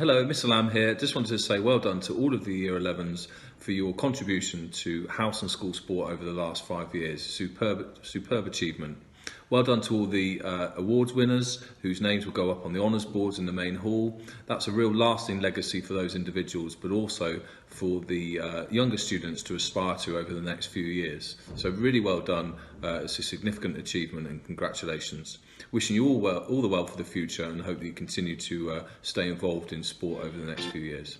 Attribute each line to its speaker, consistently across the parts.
Speaker 1: Hello, Mr. Lamb here. Just wanted to say well done to all of the Year 11s for your contribution to house and school sport over the last 5 years. Superb achievement. Well done to all the awards winners whose names will go up on the honours boards in the main hall. That's a real lasting legacy for those individuals, but also for the younger students to aspire to over the next few years. So really well done. It's a significant achievement and congratulations. Wishing you all the well for the future and hope that you continue to stay involved in sport over the next few years.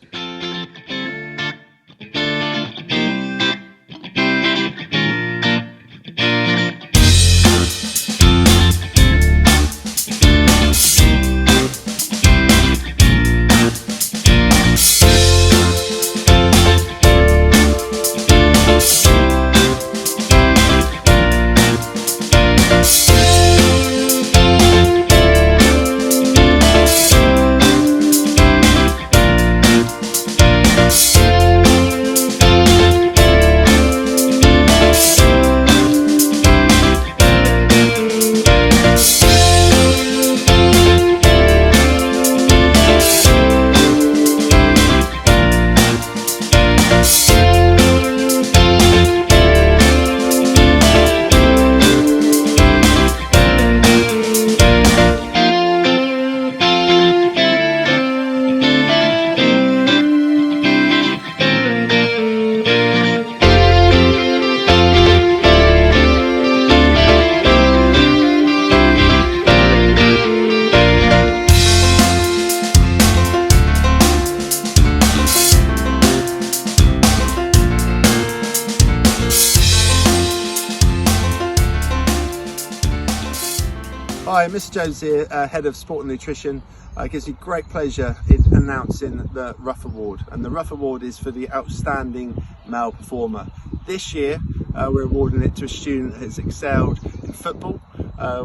Speaker 2: Hi, Mr. Jones here, Head of Sport and Nutrition. It gives me great pleasure in announcing the Rough Award, and the Rough Award is for the Outstanding Male Performer. This year we're awarding it to a student who has excelled in football,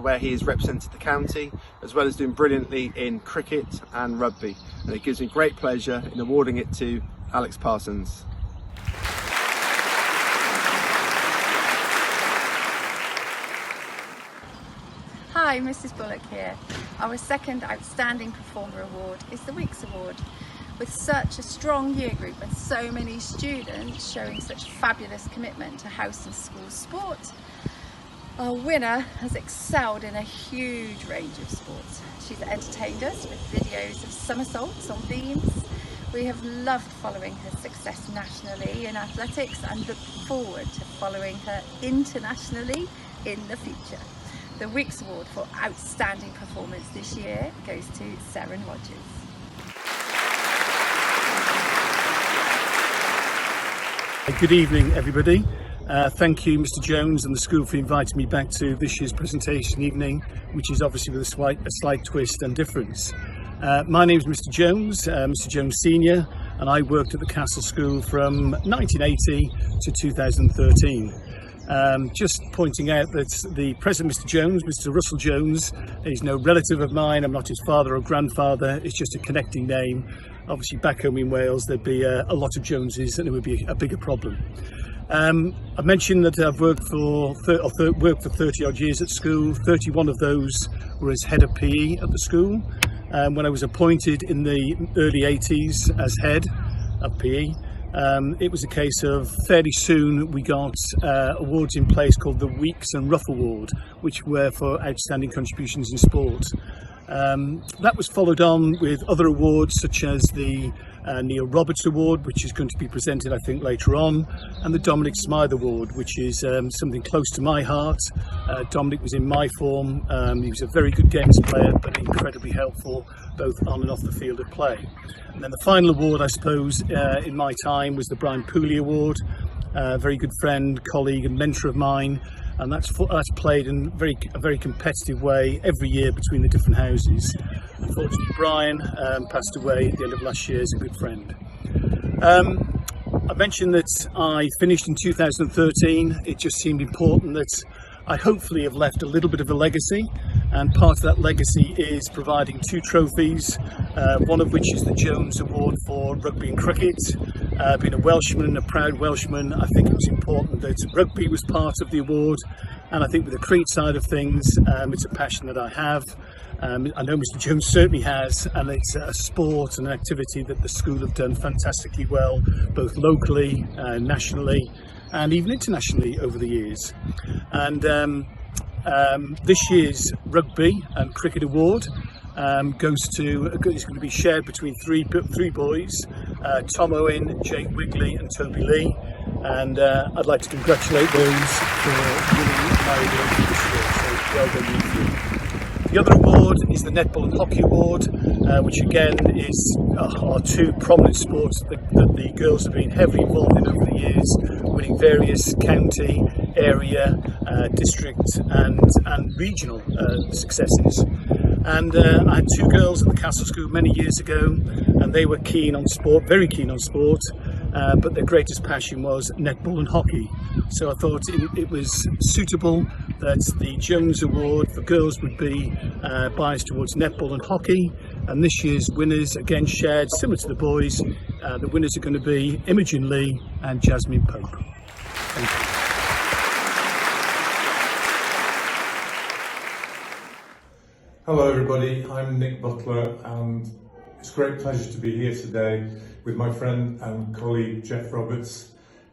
Speaker 2: where he has represented the county, as well as doing brilliantly in cricket and rugby. And it gives me great pleasure in awarding it to Alex Parsons.
Speaker 3: Hi, Mrs. Bullock here. Our second Outstanding Performer Award is the Weeks Award. With such a strong year group and so many students showing such fabulous commitment to house and school sport, our winner has excelled in a huge range of sports. She's entertained us with videos of somersaults on beams. We have loved following her success nationally in athletics and look forward to following her internationally in the future. The Weeks Award for Outstanding Performance this year goes to Sarah Rogers.
Speaker 4: Good evening, everybody. Thank you, Mr. Jones and the school, for inviting me back to this year's presentation evening, which is obviously with a slight twist and difference. My name is Mr. Jones Senior, and I worked at the Castle School from 1980 to 2013. Just pointing out that the present Mr. Jones, Mr. Russell Jones, is no relative of mine. I'm not his father or grandfather. It's just a connecting name. Obviously back home in Wales there'd be a lot of Joneses and it would be a bigger problem. I mentioned that I've worked for 30 odd years at school. 31 of those were as head of PE at the school. When I was appointed in the early 80s as head of PE, it was a case of fairly soon we got awards in place called the Weeks and Rough Award, which were for outstanding contributions in sport. That was followed on with other awards such as the Neil Roberts Award, which is going to be presented I think later on, and the Dominics Award, which is something close to my heart. Dominic was in my form. He was a very good games player but incredibly helpful both on and off the field of play. And then the final award, I suppose, in my time was the Brian Pooley Award. A very good friend, colleague and mentor of mine, and that's played in a very competitive way every year between the different houses. Unfortunately, Brian passed away at the end of last year as a good friend. I mentioned that I finished in 2013. It just seemed important that I hopefully have left a little bit of a legacy, and part of that legacy is providing 2 trophies, one of which is the Jones Award for rugby and cricket. Being a Welshman, a proud Welshman, I think it was important that rugby was part of the award, and I think with the cricket side of things, it's a passion that I have. I know Mr. Jones certainly has, and it's a sport and an activity that the school have done fantastically well, both locally, nationally, and even internationally over the years. And this year's Rugby and Cricket Award is going to be shared between three boys, Tom Owen, Jake Wigley and Toby Lee, and I'd like to congratulate those for winning my award this year, so well done you three. The other award is the Netball and Hockey Award, which again is our two prominent sports that the girls have been heavily involved in over the years, winning various county, area, district and regional successes. And I had two girls at the Castle School many years ago, and they were keen on sport, very keen on sport, but their greatest passion was netball and hockey. So I thought it was suitable that the Jones Award for girls would be biased towards netball and hockey, and this year's winners, again shared similar to the boys, the winners are going to be Imogen Lee and Jasmine Pope. Thank you.
Speaker 5: Hello everybody, I'm Nick Butler and it's a great pleasure to be here today with my friend and colleague Jeff Roberts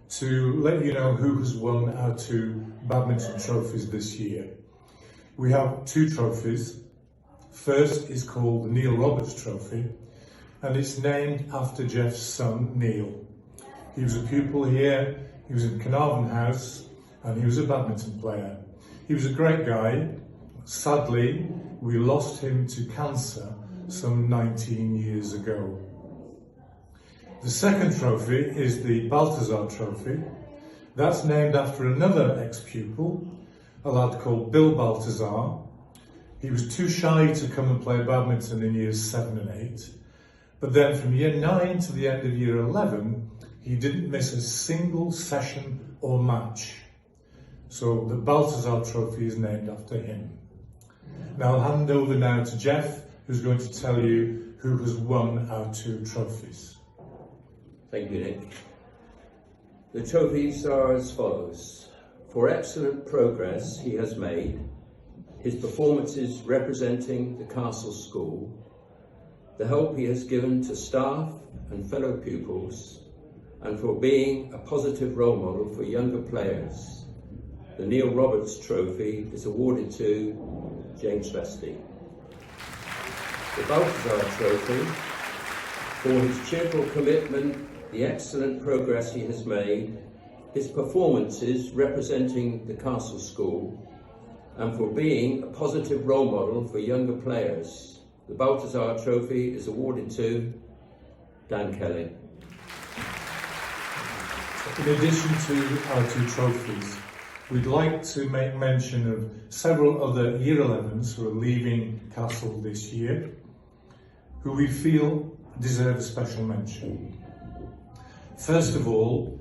Speaker 5: to let you know who has won our two badminton trophies this year. We have two trophies. First is called the Neil Roberts Trophy and it's named after Jeff's son Neil. He was a pupil here, he was in Carnarvon House and he was a badminton player. He was a great guy. Sadly, we lost him to cancer some 19 years ago. The second trophy is the Balthazar Trophy. That's named after another ex-pupil, a lad called Bill Balthazar. He was too shy to come and play badminton in years 7 and 8, but then from year 9 to the end of year 11, he didn't miss a single session or match. So the Balthazar Trophy is named after him. Now I'll hand over now to Jeff, who's going to tell you who has won our two trophies.
Speaker 6: Thank you, Nick. The trophies are as follows. For excellent progress he has made, his performances representing the Castle School, the help he has given to staff and fellow pupils, and for being a positive role model for younger players, the Neil Roberts Trophy is awarded to James Vesty. The Balthazar Trophy, for his cheerful commitment, the excellent progress he has made, his performances representing the Castle School, and for being a positive role model for younger players. The Balthazar Trophy is awarded to Dan Kelly.
Speaker 5: In addition to our two trophies, we'd like to make mention of several other Year 11s who are leaving Castle this year, who we feel deserve a special mention. First of all,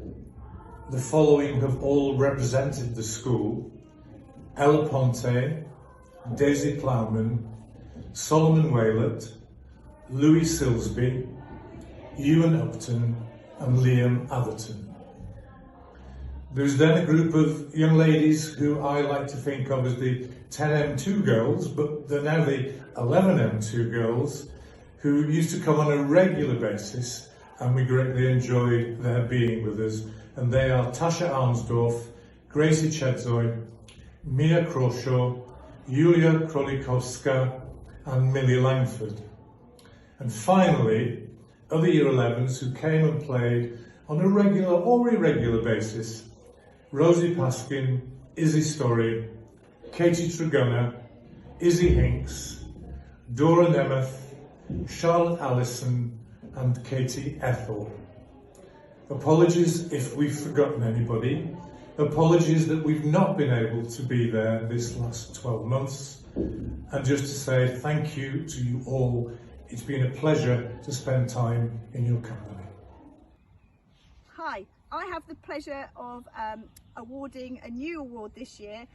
Speaker 5: the following have all represented the school: Ella Ponte, Daisy Plowman, Solomon Waylett, Louis Silsby, Ewan Upton and Liam Atherton. There's then a group of young ladies who I like to think of as the 10M2 girls, but they're now the 11M2 girls, who used to come on a regular basis, and we greatly enjoyed their being with us. And they are Tasha Armsdorf, Gracie Chedzoy, Mia Crawshaw, Yulia Krolikowska and Millie Langford. And finally, other Year 11s who came and played on a regular or irregular basis: Rosie Paskin, Izzy Story, Katie Tregunner, Izzy Hinks, Dora Nemeth, Charlotte Allison and Katie Ethel. Apologies if we've forgotten anybody. Apologies that we've not been able to be there this last 12 months. And just to say thank you to you all. It's been a pleasure to spend time in your company.
Speaker 7: Hi, I have the pleasure of awarding a new award this year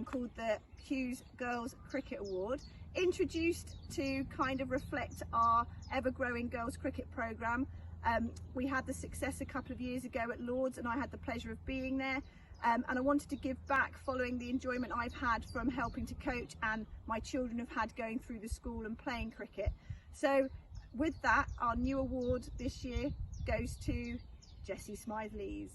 Speaker 7: called the Hughes Girls Cricket Award, introduced to kind of reflect our ever-growing girls cricket programme. We had the success a couple of years ago at Lord's and I had the pleasure of being there, and I wanted to give back following the enjoyment I've had from helping to coach and my children have had going through the school and playing cricket. So with that, our new award this year goes to Jessie Smythe-Lees.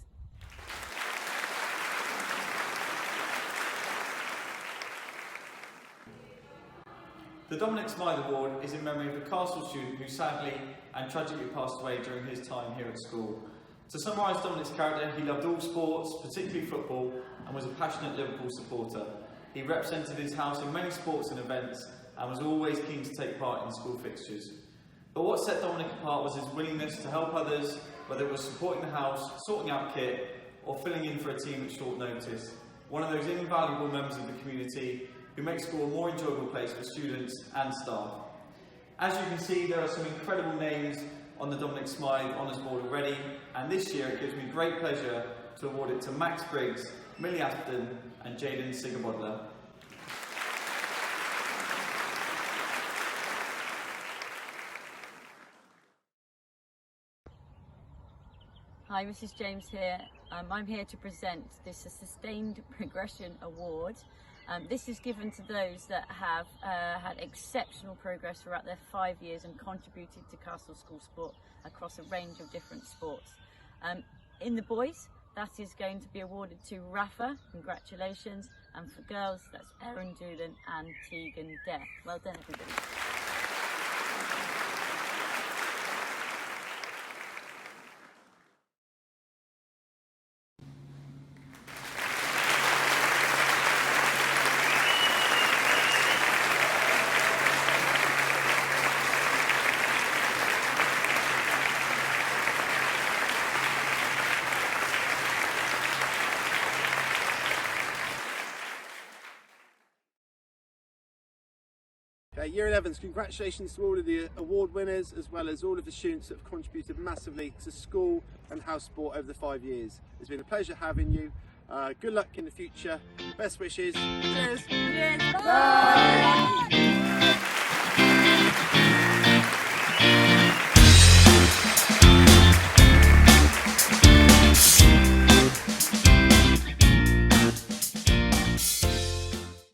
Speaker 8: The Dominics Award is in memory of a Castle student who sadly and tragically passed away during his time here at school. To summarise Dominic's character, he loved all sports, particularly football, and was a passionate Liverpool supporter. He represented his house in many sports and events and was always keen to take part in school fixtures. But what set Dominic apart was his willingness to help others, whether it was supporting the house, sorting out kit, or filling in for a team at short notice. One of those invaluable members of the community who makes school a more enjoyable place for students and staff. As you can see, there are some incredible names on the Dominic Smythe Honours Board already, and this year it gives me great pleasure to award it to Max Briggs, Millie Afton and Jaden Sigabodler.
Speaker 9: Hi, Mrs. James here. I'm here to present this Sustained Progression Award. This is given to those that have had exceptional progress throughout their 5 years and contributed to Castle School Sport across a range of different sports. In the boys, that is going to be awarded to Rafa, congratulations, and for girls, that's Erin Doolan and Tegan Death. Well done, everybody.
Speaker 2: Year 11s, congratulations to all of the award winners as well as all of the students that have contributed massively to school and house sport over the 5 years. It's been a pleasure having you. Good luck in the future. Best wishes. Cheers.
Speaker 9: Cheers. Bye.